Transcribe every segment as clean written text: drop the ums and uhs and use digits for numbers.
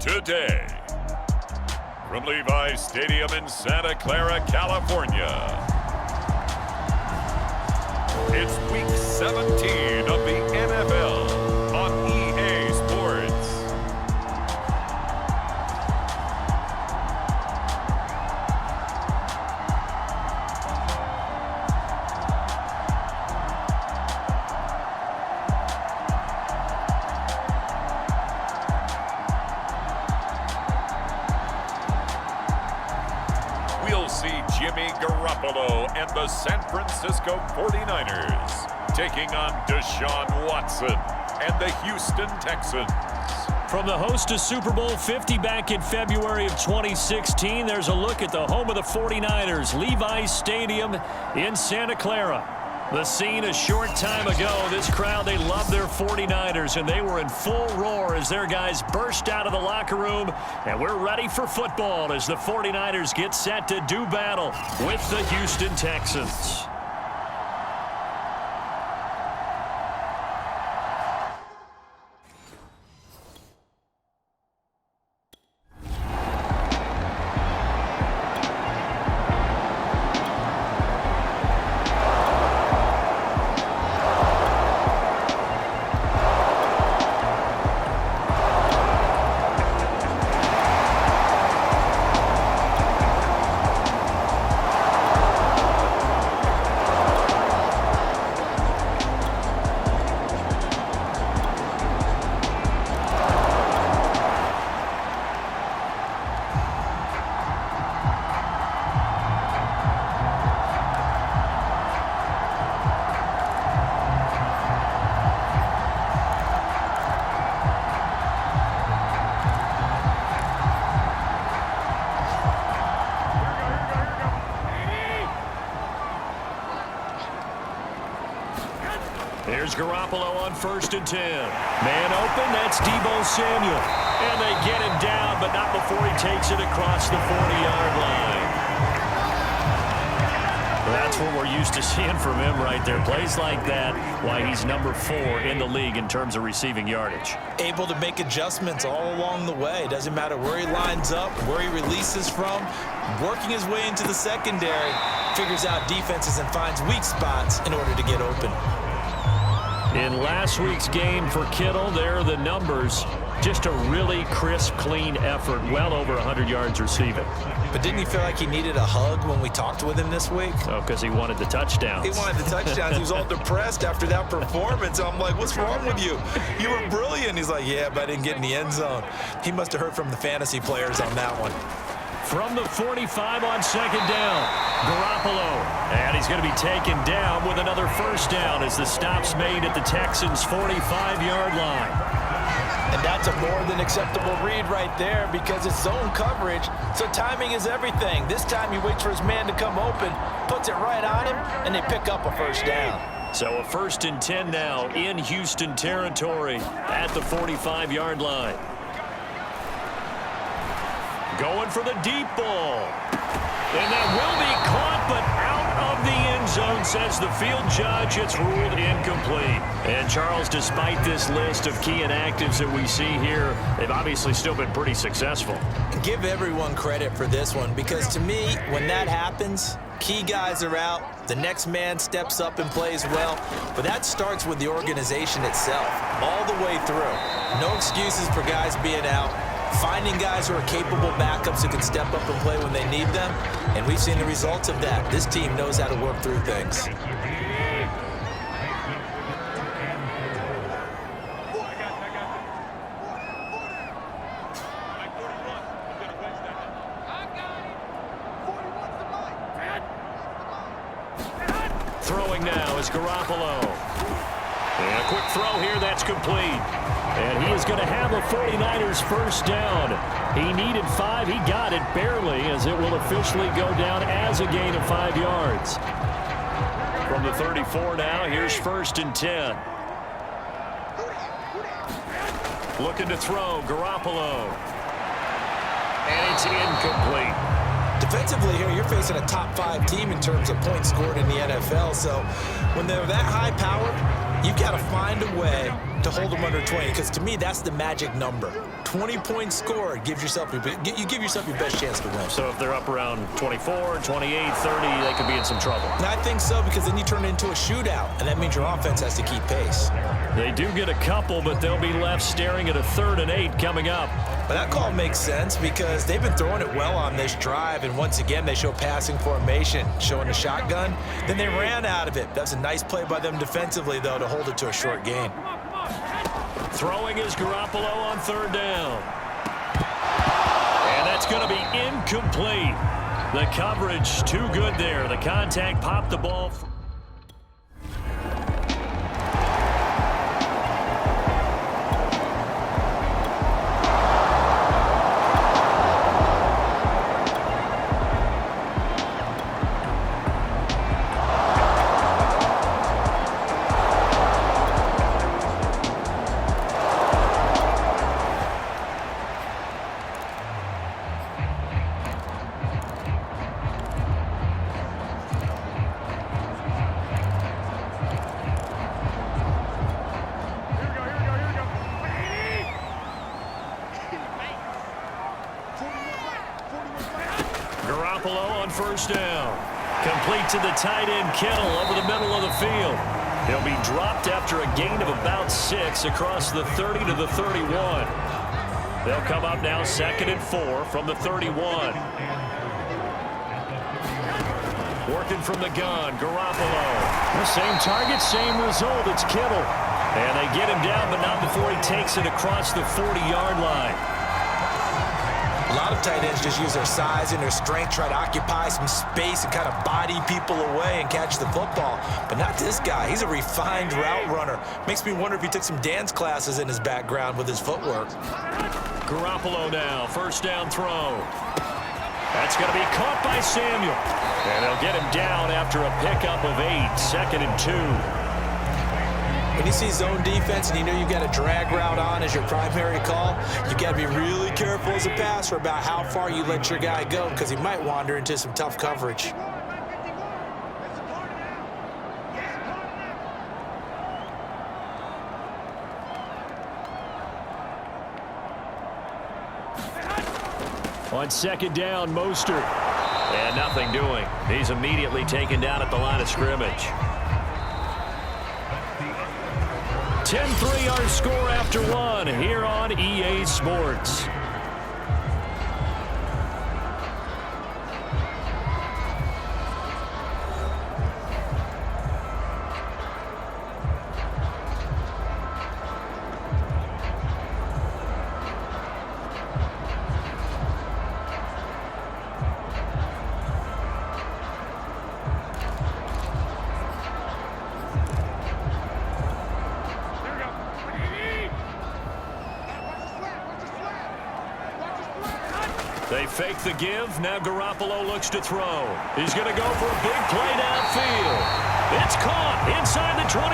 today. From Levi's Stadium in Santa Clara, California, it's Week 17 of the NFL on EA Sports. We'll see Jimmy Garoppolo and the San Francisco 49ers taking on Deshaun Watson and the Houston Texans. From the host to Super Bowl 50 back in February of 2016, there's a look at the home of the 49ers, Levi's Stadium in Santa Clara. The scene a short time ago, this crowd, they love their 49ers, and they were in full roar as their guys burst out of the locker room, and we're ready for football as the 49ers get set to do battle with the Houston Texans. Here's Garoppolo on 1st and 10. Man open, that's Deebo Samuel. And they get him down, but not before he takes it across the 40-yard line. That's what we're used to seeing from him right there. Plays like that, why he's number 4 in the league in terms of receiving yardage. Able to make adjustments all along the way. Doesn't matter where he lines up, where he releases from. Working his way into the secondary, figures out defenses and finds weak spots in order to get open. In last week's game for Kittle, there are the numbers. Just a really crisp, clean effort, well over 100 yards receiving. But didn't he feel like he needed a hug when we talked with him this week? Oh, because he wanted the touchdowns. He wanted the touchdowns. He was all depressed after that performance. I'm like, what's wrong with you? You were brilliant. He's like, yeah, but I didn't get in the end zone. He must have heard from the fantasy players on that one. From the 45 on 2nd down, Garoppolo. And he's going to be taken down with another 1st down as the stop's made at the Texans' 45-yard line. And that's a more than acceptable read right there because it's zone coverage, so timing is everything. This time he waits for his man to come open, puts it right on him, and they pick up a 1st down. So a 1st and 10 now in Houston territory at the 45-yard line. Going for the deep ball. And that will be caught, but out of the end zone, says the field judge. It's ruled incomplete. And, Charles, despite this list of key inactives that we see here, they've obviously still been pretty successful. Give everyone credit for this one because, to me, when that happens, key guys are out, the next man steps up and plays well, but that starts with the organization itself, all the way through. No excuses for guys being out. Finding guys who are capable backups who can step up and play when they need them, and we've seen the results of that. This team knows how to work through things. Throwing now is Garoppolo. And a quick throw here, that's complete. And he is going to have the 49ers 1st down. He needed 5. He got it barely as it will officially go down as a gain of 5 yards. From the 34 now, here's 1st and 10. Looking to throw, Garoppolo. And it's incomplete. Defensively here, you're facing a top 5 team in terms of points scored in the NFL. So when they're that high powered, You've got to find a way to hold them under 20, because to me, that's the magic number. 20-point score gives yourself you give yourself your best chance to win. So if they're up around 24, 28, 30, they could be in some trouble. And I think so, because then you turn it into a shootout, and that means your offense has to keep pace. They do get a couple, but they'll be left staring at a 3rd and 8 coming up. But that call makes sense because they've been throwing it well on this drive, and once again, they show passing formation, showing the shotgun. Then they ran out of it. That's a nice play by them defensively, though, to hold it to a short gain. Throwing is Garoppolo on 3rd down. And that's going to be incomplete. The coverage too good there. The contact popped the ball. On 1st down. Complete to the tight end, Kittle, over the middle of the field. He'll be dropped after a gain of about 6 across the 30 to the 31. They'll come up now 2nd and 4 from the 31. Working from the gun, Garoppolo. The same target, same result. It's Kittle. And they get him down, but not before he takes it across the 40-yard line. A lot of tight ends just use their size and their strength, try to occupy some space and kind of body people away and catch the football. But not this guy. He's a refined route runner. Makes me wonder if he took some dance classes in his background with his footwork. Garoppolo now, 1st down throw. That's going to be caught by Samuel. And they'll get him down after a pickup of 8, 2nd and 2. When you see zone defense and you know you've got a drag route on as your primary call, you've got to be really careful as a passer about how far you let your guy go, because he might wander into some tough coverage. On 2nd down, Mostert. And nothing doing. He's immediately taken down at the line of scrimmage. 10-3 our score after 1 here on EA Sports. They fake the give. Now Garoppolo looks to throw. He's going to go for a big play downfield. It's caught inside the 25.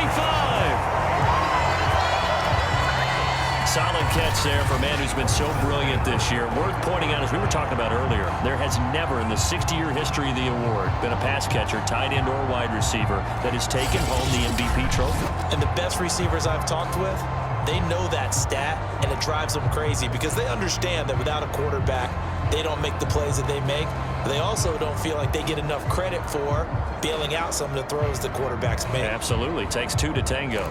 Solid catch there for a man who's been so brilliant this year. Worth pointing out, as we were talking about earlier, there has never in the 60-year history of the award been a pass catcher, tight end or wide receiver, that has taken home the MVP trophy. And the best receivers I've talked with, they know that stat, and it drives them crazy because they understand that without a quarterback, they don't make the plays that they make. But they also don't feel like they get enough credit for bailing out some of the throws the quarterbacks make. Absolutely. Takes 2 to tango.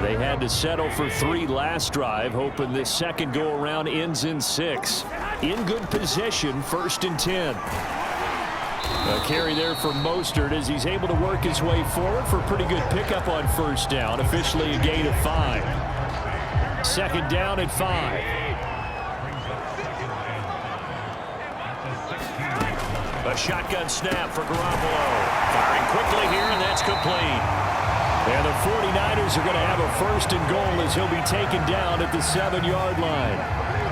They had to settle for 3 last drive, hoping this second go-around ends in 6. In good position, 1st and 10. A carry there for Mostert as he's able to work his way forward for a pretty good pickup on 1st down. Officially a gain of 5. 2nd down at 5. A shotgun snap for Garoppolo. Firing quickly here, and that's complete. And the 49ers are going to have a 1st and goal as he'll be taken down at the 7-yard line.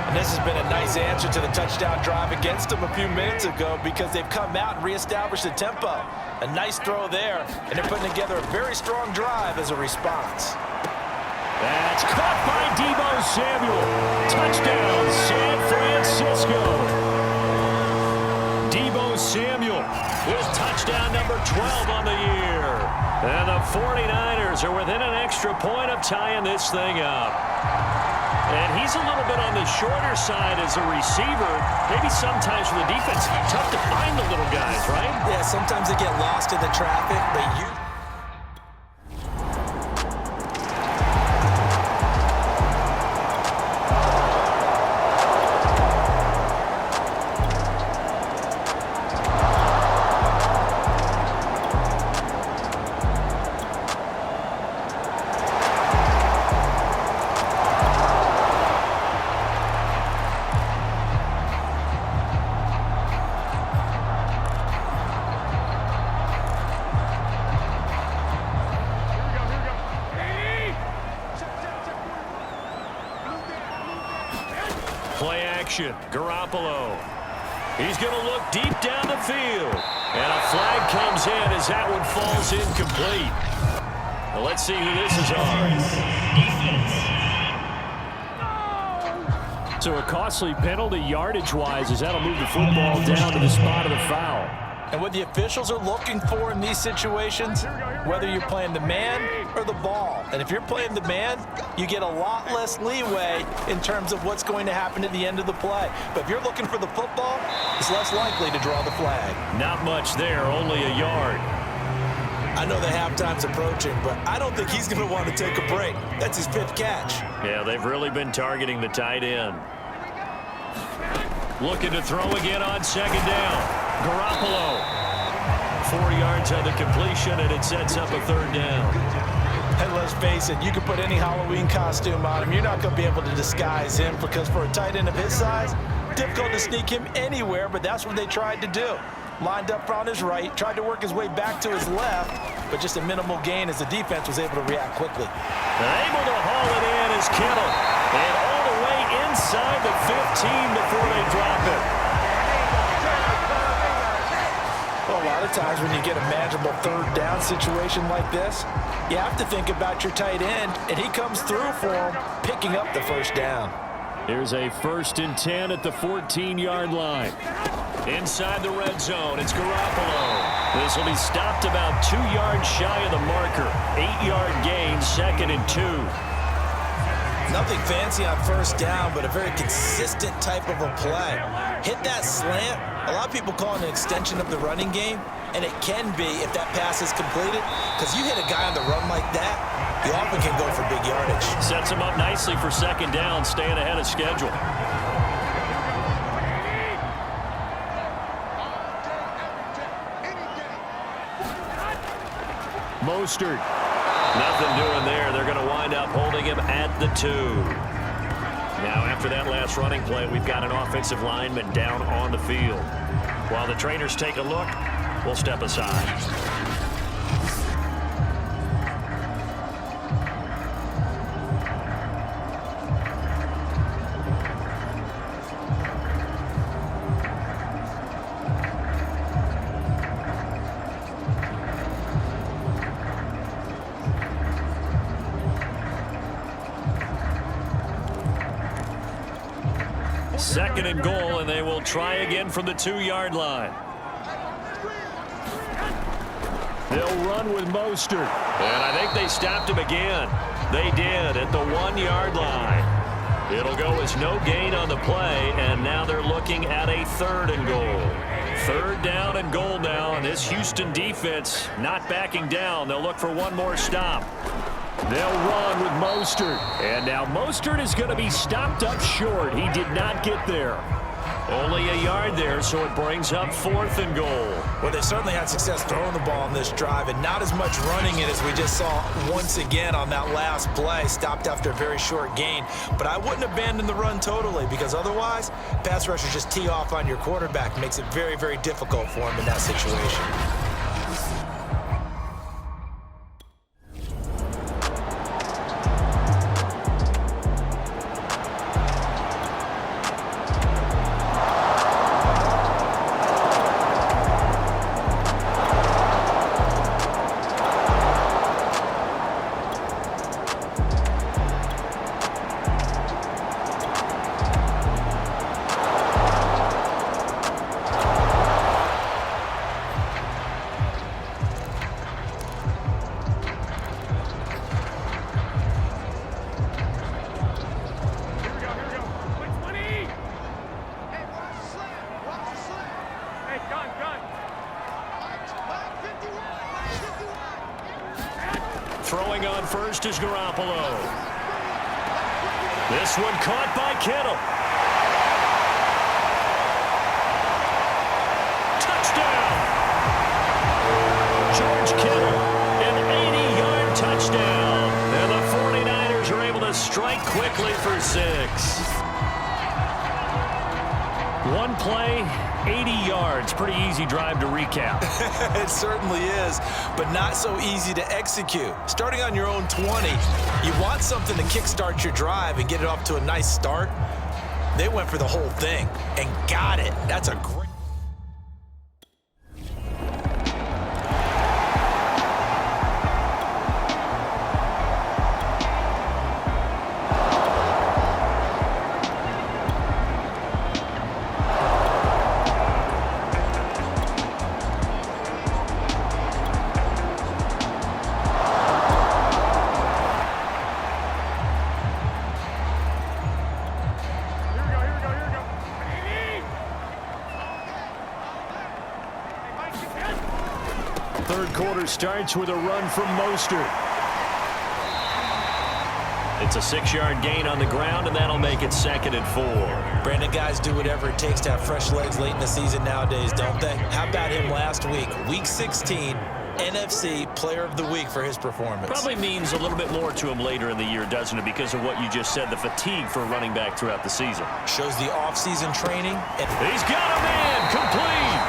And this has been a nice answer to the touchdown drive against them a few minutes ago because they've come out and reestablished the tempo. A nice throw there, and they're putting together a very strong drive as a response. That's caught by Deebo Samuel. Touchdown, San Francisco. Deebo Samuel with touchdown number number 12 on the year. And the 49ers are within an extra point of tying this thing up. And he's a little bit on the shorter side as a receiver. Maybe sometimes for the defense, tough to find the little guys, right? Yeah, sometimes they get lost in the traffic, but you... Play action. Garoppolo. He's going to look deep down the field. And a flag comes in as that one falls incomplete. Well, let's see who this is on. So a costly penalty yardage-wise as that'll move the football down to the spot of the foul. And what the officials are looking for in these situations, whether you're playing the man or the ball. And if you're playing the man, you get a lot less leeway in terms of what's going to happen at the end of the play. But if you're looking for the football, it's less likely to draw the flag. Not much there, only a yard. I know the halftime's approaching, but I don't think he's going to want to take a break. That's his 5th catch. Yeah, they've really been targeting the tight end. Looking to throw again on 2nd down. Garoppolo. 4 yards on the completion, and it sets up a 3rd down. And let's face it, you can put any Halloween costume on him. You're not going to be able to disguise him because for a tight end of his size, difficult to sneak him anywhere, but that's what they tried to do. Lined up on his right, tried to work his way back to his left, but just a minimal gain as the defense was able to react quickly. Able to haul it in is Kittle. And all the way inside the 15 before they drop it. Well, a lot of times when you get a manageable 3rd down situation like this, you have to think about your tight end, and he comes through for him, picking up the 1st down. Here's a 1st and 10 at the 14-yard line. Inside the red zone, it's Garoppolo. This will be stopped about 2 yards shy of the marker. 8-yard gain, 2nd and 2. Nothing fancy on 1st down, but a very consistent type of a play. Hit that slant. A lot of people call it an extension of the running game, and it can be if that pass is completed, because you hit a guy on the run like that, you often can go for big yardage. Sets him up nicely for 2nd down, staying ahead of schedule. Mostert. Nothing doing there. They're going to wind up holding him at the 2. Now, after that last running play, we've got an offensive lineman down on the field. While the trainers take a look, we'll step aside. Second and goal, and they will try again from the 2-yard line. They'll run with Mostert. And I think they stopped him again. They did at the 1-yard line. It'll go as no gain on the play, and now they're looking at a 3rd and goal. 3rd down and goal now, and this Houston defense not backing down. They'll look for one more stop. They'll run with Mostert. And now Mostert is going to be stopped up short. He did not get there. Only a yard there, so it brings up 4th and goal. Well, they certainly had success throwing the ball on this drive, and not as much running it as we just saw once again on that last play. Stopped after a very short gain. But I wouldn't abandon the run totally, because otherwise, pass rushers just tee off on your quarterback. Makes it very, very difficult for him in that situation. on first is Garoppolo. This one caught by Kittle. Touchdown! George Kittle, an 80-yard touchdown. And the 49ers are able to strike quickly for 6. One play, 80 yards. Pretty easy drive to recap. It certainly is, but not so easy to execute. Starting on your own 20, you want something to kickstart your drive and get it off to a nice start. They went for the whole thing and got it. That's a great... Third quarter starts with a run from Mostert. It's a 6-yard gain on the ground, and that'll make it 2nd and 4. Brandon, guys do whatever it takes to have fresh legs late in the season nowadays, don't they? How about him last week? Week 16, NFC Player of the Week for his performance. Probably means a little bit more to him later in the year, doesn't it, because of what you just said, the fatigue for a running back throughout the season. Shows the offseason training. And he's got a man complete.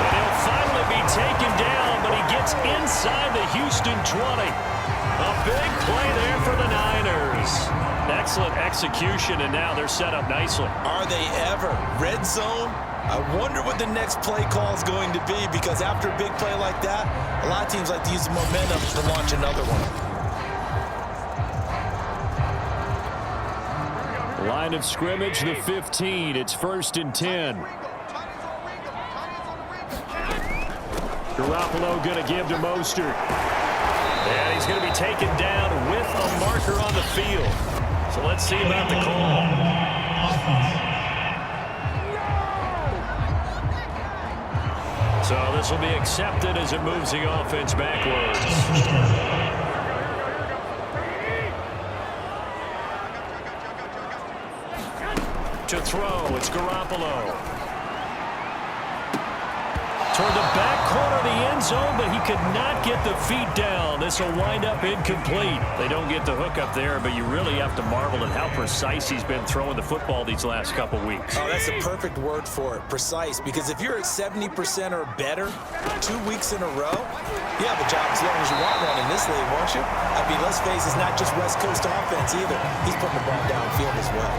And he'll finally be taken down, but he gets inside the Houston 20. A big play there for the Niners. Excellent execution, and now they're set up nicely. Are they ever? Red zone? I wonder what the next play call is going to be, because after a big play like that, a lot of teams like to use the momentum to launch another one. Line of scrimmage, the 15. It's 1st and 10. Garoppolo going to give to Mostert. And he's going to be taken down with a marker on the field. So let's see about the call. So this will be accepted as it moves the offense backwards. To throw, it's Garoppolo. Toward the back corner of the end zone, but he could not get the feet down. This will wind up incomplete. They don't get the hook up there, but you really have to marvel at how precise he's been throwing the football these last couple weeks. Oh, that's the perfect word for it, precise, because if you're at 70% or better 2 weeks in a row, you have a job as long as you want one in this league, won't you? I mean, let's face it, it's not just West Coast offense either. He's putting the ball downfield as well.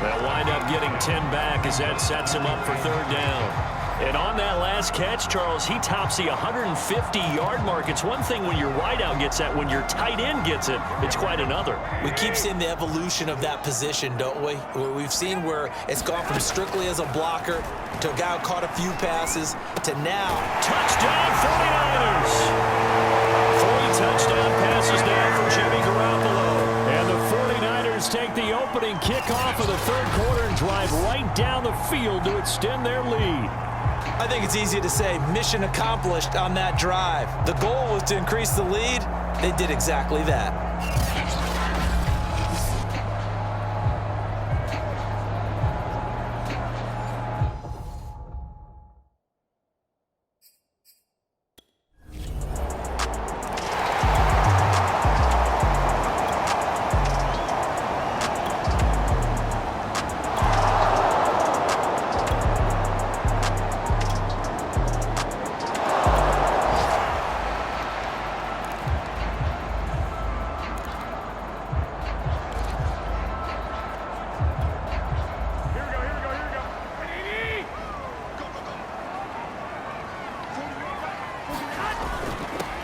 They'll wind up getting 10 back as that sets him up for 3rd down. And on that last catch, Charles, he tops the 150-yard mark. It's one thing when your wideout gets that. When your tight end gets it, it's quite another. We keep seeing the evolution of that position, don't we? Where we've seen where it's gone from strictly as a blocker to a guy who caught a few passes to now. Touchdown, 49ers! 3 touchdown passes now for Jimmy Garoppolo. And the 49ers take the opening kickoff of the 3rd quarter and drive right down the field to extend their lead. I think it's easy to say mission accomplished on that drive. The goal was to increase the lead. They did exactly that.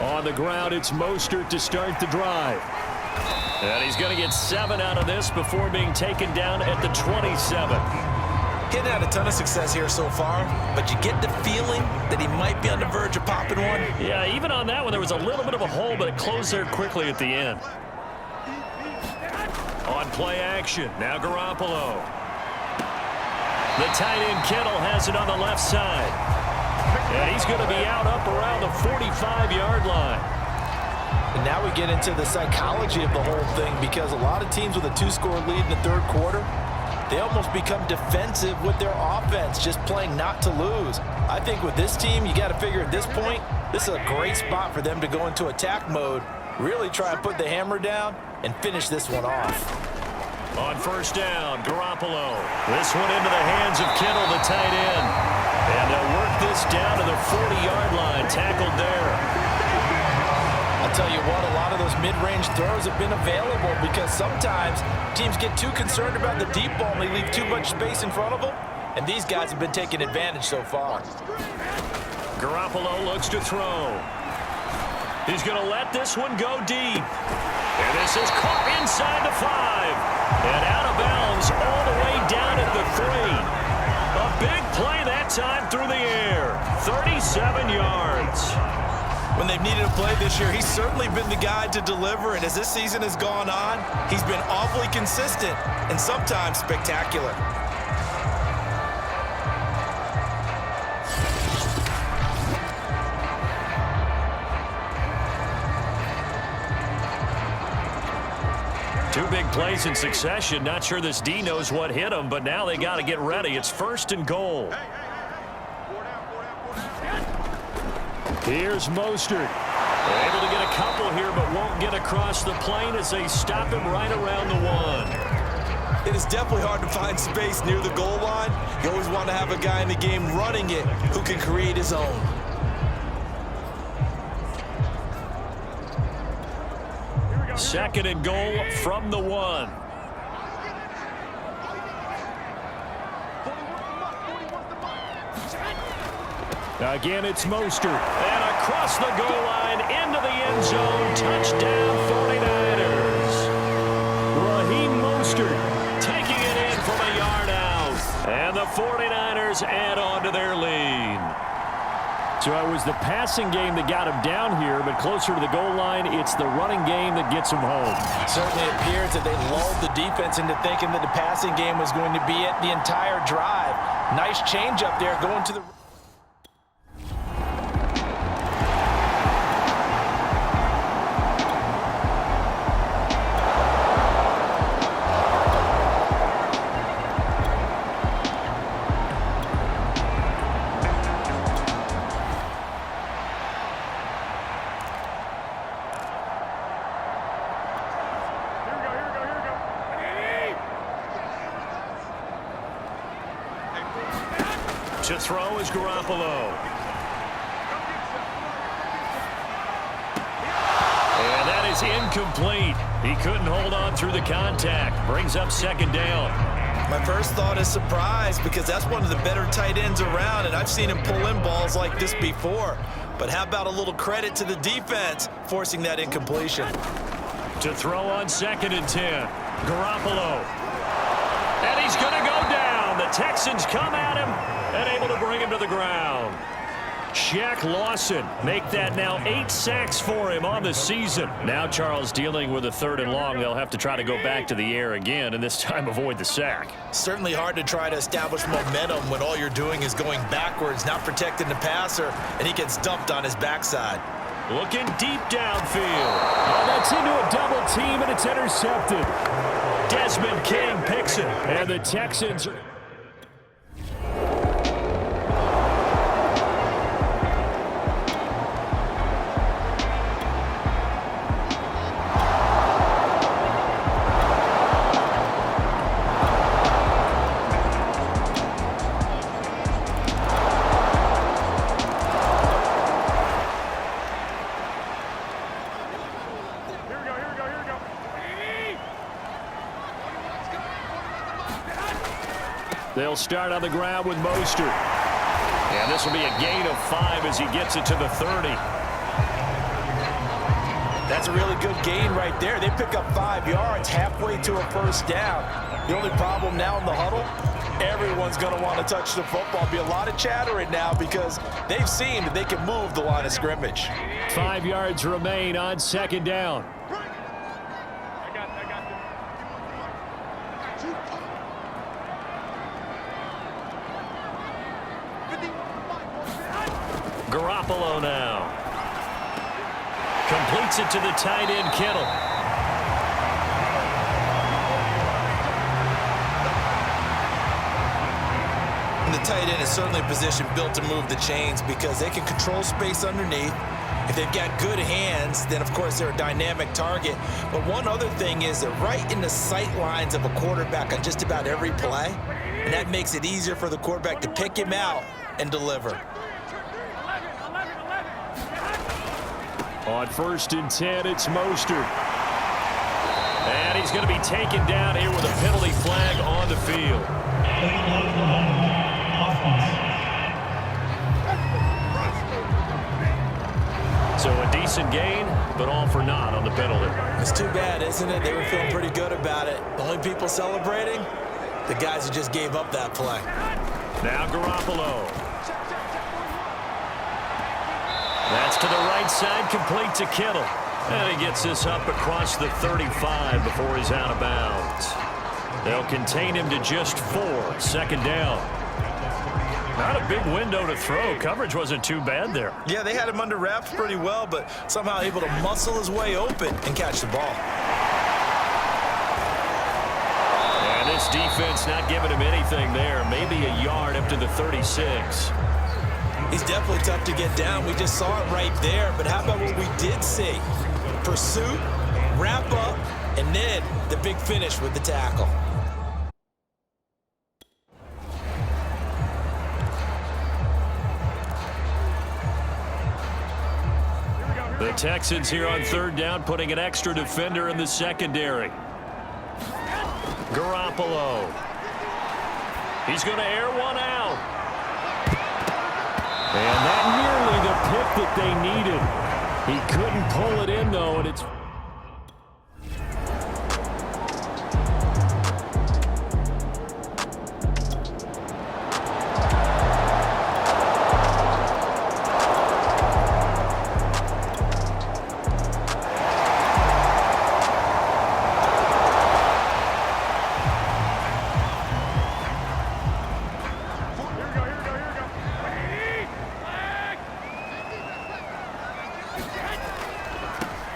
On the ground, it's Mostert to start the drive. And he's going to get 7 out of this before being taken down at the 27. Getting had a ton of success here so far, but you get the feeling that he might be on the verge of popping one. Yeah, even on that one, there was a little bit of a hole, but it closed there quickly at the end. On play action, now Garoppolo. The tight end Kittle has it on the left side. And he's going to be out up around the 45-yard line. And now we get into the psychology of the whole thing, because a lot of teams with a 2-score lead in the third quarter, they almost become defensive with their offense, just playing not to lose. I think with this team, you got to figure at this point, this is a great spot for them to go into attack mode, really try and put the hammer down and finish this one off. On first down, Garoppolo. This one into the hands of Kittle, the tight end. And they'll work this down to the 40-yard line, tackled there. I'll tell you what, a lot of those mid-range throws have been available, because sometimes teams get too concerned about the deep ball and they leave too much space in front of them, and these guys have been taking advantage so far. Garoppolo looks to throw. He's going to let this one go deep. And this is caught inside the 5. And out of bounds all the way down at the 3. A big play that time through the air. 37 yards. When they've needed a play this year, he's certainly been the guy to deliver. And as this season has gone on, he's been awfully consistent and sometimes spectacular. Two big plays in succession. Not sure this D knows what hit him, but now they got to get ready. It's 1st and goal. Here's Mostert. Able to get a couple here, but won't get across the plane as they stop him right around the 1. It is definitely hard to find space near the goal line. You always want to have a guy in the game running it who can create his own. Second and goal from the 1. Again, it's Mostert. And across the goal line into the end zone. Touchdown 49ers. Raheem Mostert taking it in from a yard out. And the 49ers add on to their lead. So it was the passing game that got him down here, but closer to the goal line, it's the running game that gets him home. Certainly appears that they lulled the defense into thinking that the passing game was going to be it the entire drive. Nice change up there going to the... To throw is Garoppolo. And that is incomplete. He couldn't hold on through the contact. Brings up 2nd down. My first thought is surprise, because that's one of the better tight ends around, and I've seen him pull in balls like this before. But how about a little credit to the defense forcing that incompletion? To throw on 2nd and 10. Garoppolo. And he's going to go down. The Texans come at him and able to bring him to the ground. Shaq Lawson make that now 8 sacks for him on the season. Now Charles dealing with a 3rd and long. They'll have to try to go back to the air again, and this time avoid the sack. Certainly hard to try to establish momentum when all you're doing is going backwards, not protecting the passer, and he gets dumped on his backside. Looking deep downfield. Oh, that's into a double team, and it's intercepted. Desmond King picks it, and the Texans... They'll start on the ground with Mostert. And this will be a gain of 5 as he gets it to the 30. That's a really good gain right there. They pick up 5 yards halfway to a 1st down. The only problem now in the huddle, everyone's going to want to touch the football. Be a lot of chattering now because they've seen that they can move the line of scrimmage. 5 yards remain on 2nd down. Garoppolo now. Completes gets it to the tight end, Kittle. And the tight end is certainly a position built to move the chains because they can control space underneath. If they've got good hands, then, of course, they're a dynamic target. But one other thing is they're right in the sight lines of a quarterback on just about every play, and that makes it easier for the quarterback to pick him out and deliver. On 1st and 10, it's Mostert. And he's going to be taken down here with a penalty flag on the field. So a decent gain, but all for naught on the penalty. It's too bad, isn't it? They were feeling pretty good about it. The only people celebrating, the guys who just gave up that play. Now Garoppolo. That's to the right side, complete to Kittle. And he gets this up across the 35 before he's out of bounds. They'll contain him to just 4, 2nd down. Not a big window to throw. Coverage wasn't too bad there. Yeah, they had him under wraps pretty well, but somehow able to muscle his way open and catch the ball. And this defense not giving him anything there. Maybe a yard up to the 36. He's definitely tough to get down. We just saw it right there. But how about what we did see? Pursuit, wrap up, and then the big finish with the tackle. The Texans here on 3rd down, putting an extra defender in the secondary. Garoppolo. He's going to air one out. And that nearly the pick that they needed. He couldn't pull it in, though, and it's...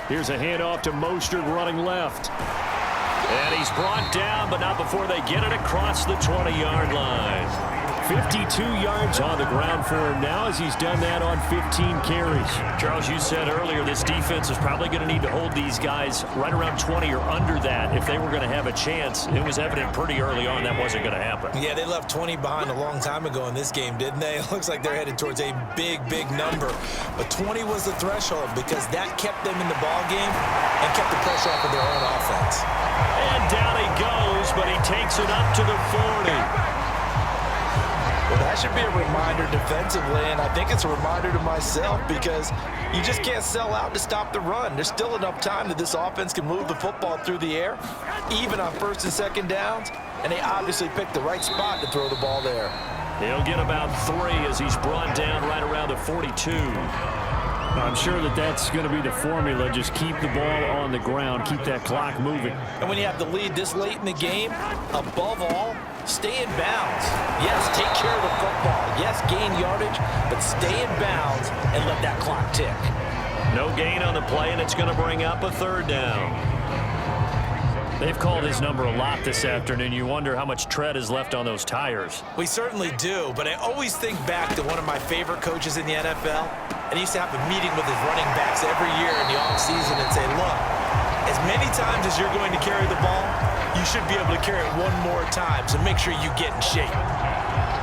Here's a handoff to Mostert running left. And he's brought down, but not before they get it across the 20-yard line. 52 yards on the ground for him now as he's done that on 15 carries. Charles, you said earlier this defense is probably going to need to hold these guys right around 20 or under that if they were going to have a chance. It was evident pretty early on that wasn't going to happen. Yeah, they left 20 behind a long time ago in this game, didn't they? It looks like they're headed towards a big, big number. But 20 was the threshold because that kept them in the ball game and kept the pressure off of their own offense. And down he goes, but he takes it up to the 40. Well, that should be a reminder defensively, and I think it's a reminder to myself because you just can't sell out to stop the run. There's still enough time that this offense can move the football through the air, even on 1st and 2nd downs, and they obviously picked the right spot to throw the ball there. He'll get about 3 as he's brought down right around the 42. I'm sure that that's going to be the formula. Just keep the ball on the ground, keep that clock moving. And when you have the lead this late in the game, above all, stay in bounds. Yes, take care of the football. Yes, gain yardage, but stay in bounds and let that clock tick. No gain on the play, and it's going to bring up a 3rd down. They've called his number a lot this afternoon. You wonder how much tread is left on those tires. We certainly do, but I always think back to one of my favorite coaches in the NFL, and he used to have a meeting with his running backs every year in the offseason and say, look, as many times as you're going to carry the ball, you should be able to carry it one more time, so make sure you get in shape.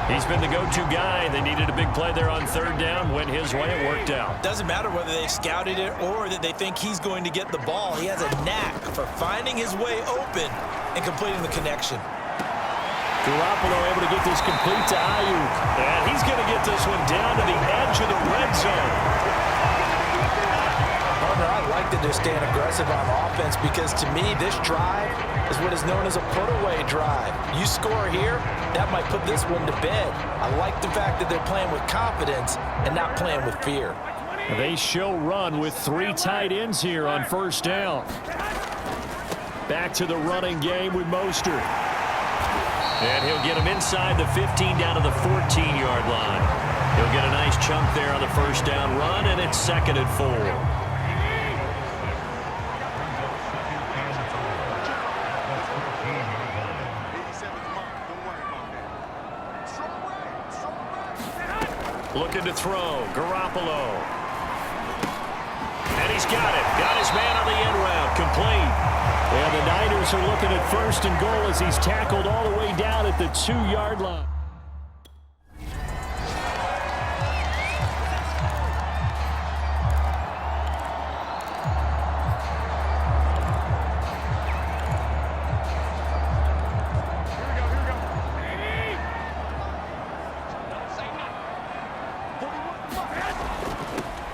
He's been the go-to guy. They needed a big play there on 3rd down. Went his way. It worked out. Doesn't matter whether they've scouted it or that they think he's going to get the ball. He has a knack for finding his way open and completing the connection. Garoppolo able to get this complete to Ayuk. And he's going to get this one down to the edge of the red zone. Partner, I like that they're staying aggressive on offense because to me, this drive is what is known as a put-away drive. You score here, that might put this one to bed. I like the fact that they're playing with confidence and not playing with fear. They show run with 3 tight ends here on 1st down. Back to the running game with Mostert. And he'll get him inside the 15 down to the 14-yard line. He'll get a nice chunk there on the 1st down run, and it's 2nd and 4. Looking to throw. Garoppolo. And he's got it. Got his man on the end route. Complete. And the Niners are looking at 1st and goal as he's tackled all the way down at the 2-yard line.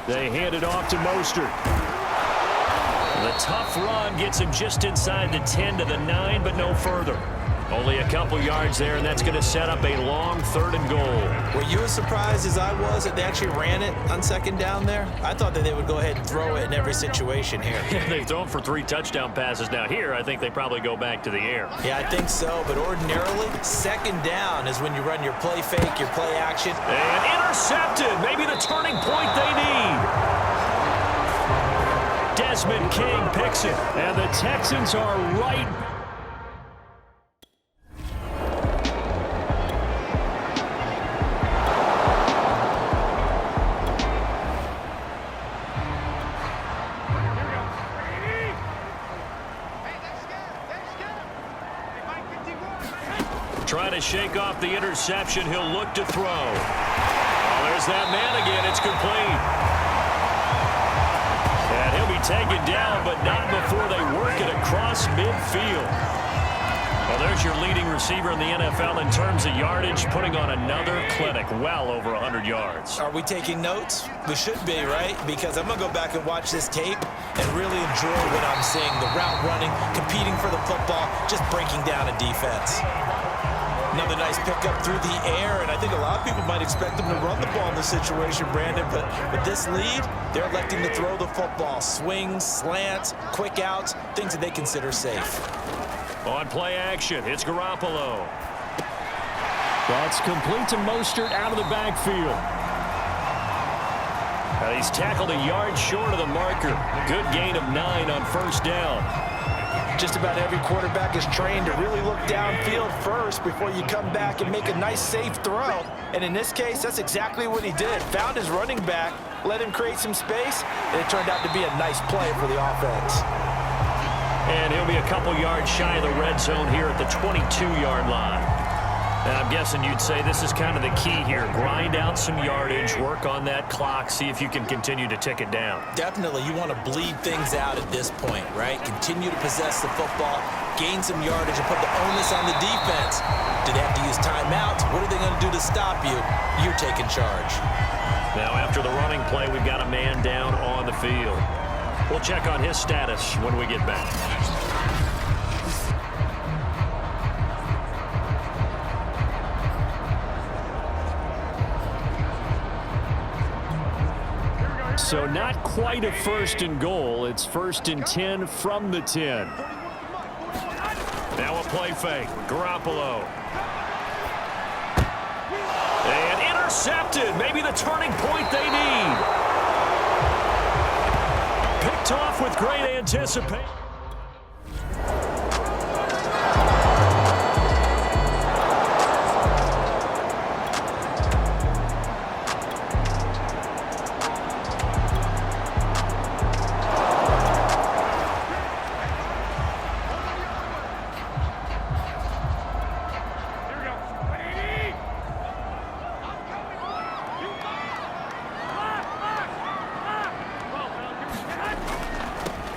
They hand it off to Mostert. The tough run gets him just inside the 10 to the 9, but no further. Only a couple yards there, and that's going to set up a long 3rd and goal. Were you as surprised as I was that they actually ran it on 2nd down there? I thought that they would go ahead and throw it in every situation here. They've thrown for 3 touchdown passes. Now here, I think they probably go back to the air. Yeah, I think so, but ordinarily, 2nd down is when you run your play fake, your play action. And intercepted. Maybe the turning point they need. Desmond King picks it, and the Texans are right. Trying to shake off the interception. He'll look to throw. Oh, there's that man again. It's complete. And he'll be taken down, but not before they work it across midfield. Well, there's your leading receiver in the NFL in terms of yardage, putting on another clinic, well over 100 yards. Are we taking notes? We should be, right? Because I'm going to go back and watch this tape and really enjoy what I'm seeing. The route running, competing for the football, just breaking down a defense. Another nice pickup through the air, and I think a lot of people might expect them to run the ball in this situation, Brandon, but with this lead, they're electing to throw the football. Swings, slants, quick outs, things that they consider safe. On play action, it's Garoppolo. That's complete to Mostert out of the backfield. And he's tackled a yard short of the marker. Good gain of 9 on 1st down. Just about every quarterback is trained to really look downfield first before you come back and make a nice, safe throw. And in this case, that's exactly what he did. Found his running back, let him create some space, and it turned out to be a nice play for the offense. And he'll be a couple yards shy of the red zone here at the 22-yard line. And I'm guessing you'd say this is kind of the key here. Grind out some yardage, work on that clock, see if you can continue to tick it down. Definitely, you want to bleed things out at this point, right? Continue to possess the football, gain some yardage, and put the onus on the defense. Do they have to use timeouts? What are they going to do to stop you? You're taking charge. Now, after the running play, we've got a man down on the field. We'll check on his status when we get back. So not quite a 1st and goal. It's 1st and 10 from the 10. Now a play fake. Garoppolo. And intercepted. Maybe the turning point they need. Picked off with great anticipation.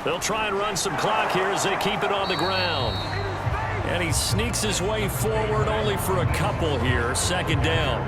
They'll try and run some clock here as they keep it on the ground. And he sneaks his way forward only for a couple here. 2nd down.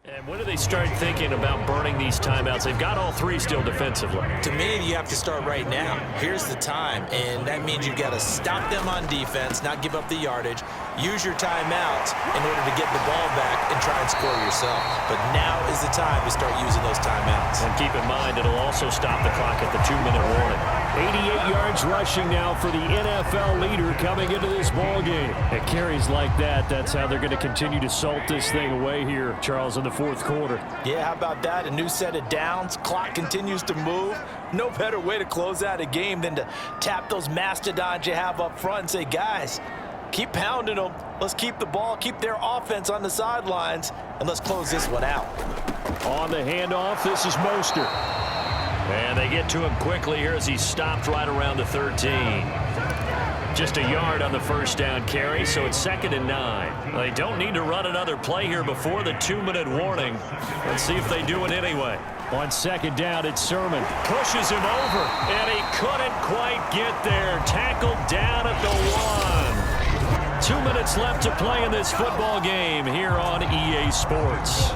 And when do they start thinking about burning these timeouts? They've got all 3 still defensively. To me, you have to start right now. Here's the time, and that means you've got to stop them on defense, not give up the yardage, use your timeouts in order to get the ball back and try and score yourself. But now is the time to start using those timeouts. And keep in mind, it'll also stop the clock at the 2-minute warning. 88 yards rushing now for the NFL leader coming into this ball game. At carries like that, that's how they're going to continue to salt this thing away here, Charles, in the 4th quarter. Yeah, how about that? A new set of downs. Clock continues to move. No better way to close out a game than to tap those mastodons you have up front and say, guys, Keep pounding them. Let's keep the ball, keep their offense on the sidelines, and let's close this one out. On the handoff, this is Mostert. And they get to him quickly here as he's stopped right around the 13. Just a yard on the first down carry, so it's 2nd and 9. They don't need to run another play here before the 2-minute warning. Let's see if they do it anyway. On 2nd down, it's Sermon. Pushes him over, and he couldn't quite get there. Tackled down at the 1. 2 minutes left to play in this football game here on EA Sports.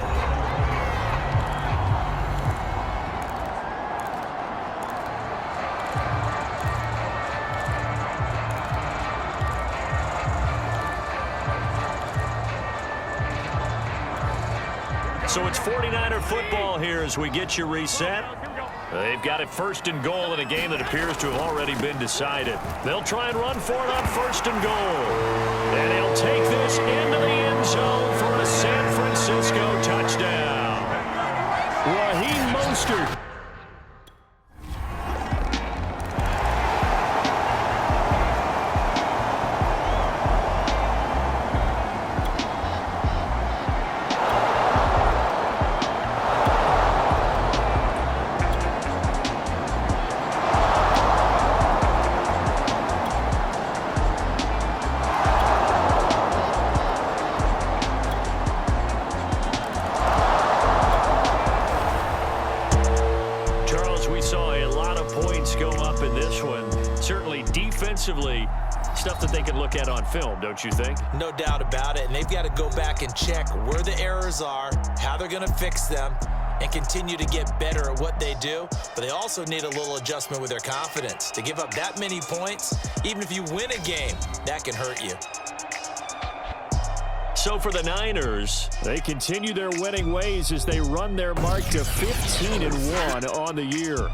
So it's 49er football here as we get you reset. They've got it 1st and goal in a game that appears to have already been decided. They'll try and run for it on 1st and goal. And he'll take this into the end zone for a San Francisco touchdown. Raheem Mostert. Stuff that they can look at on film, don't you think? No doubt about it, and they've got to go back and check where the errors are, how they're going to fix them, and continue to get better at what they do. But they also need a little adjustment with their confidence. To give up that many points, even if you win a game, that can hurt you. So for the Niners, they continue their winning ways as they run their mark to 15-1 on the year.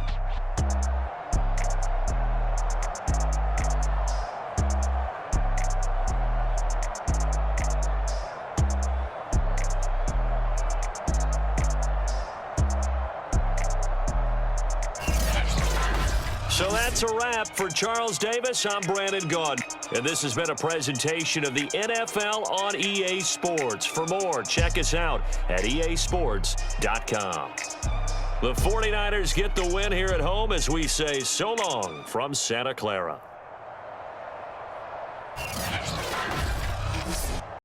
So that's a wrap for Charles Davis. I'm Brandon Gaudin, and this has been a presentation of the NFL on EA Sports. For more, check us out at easports.com. The 49ers get the win here at home as we say so long from Santa Clara.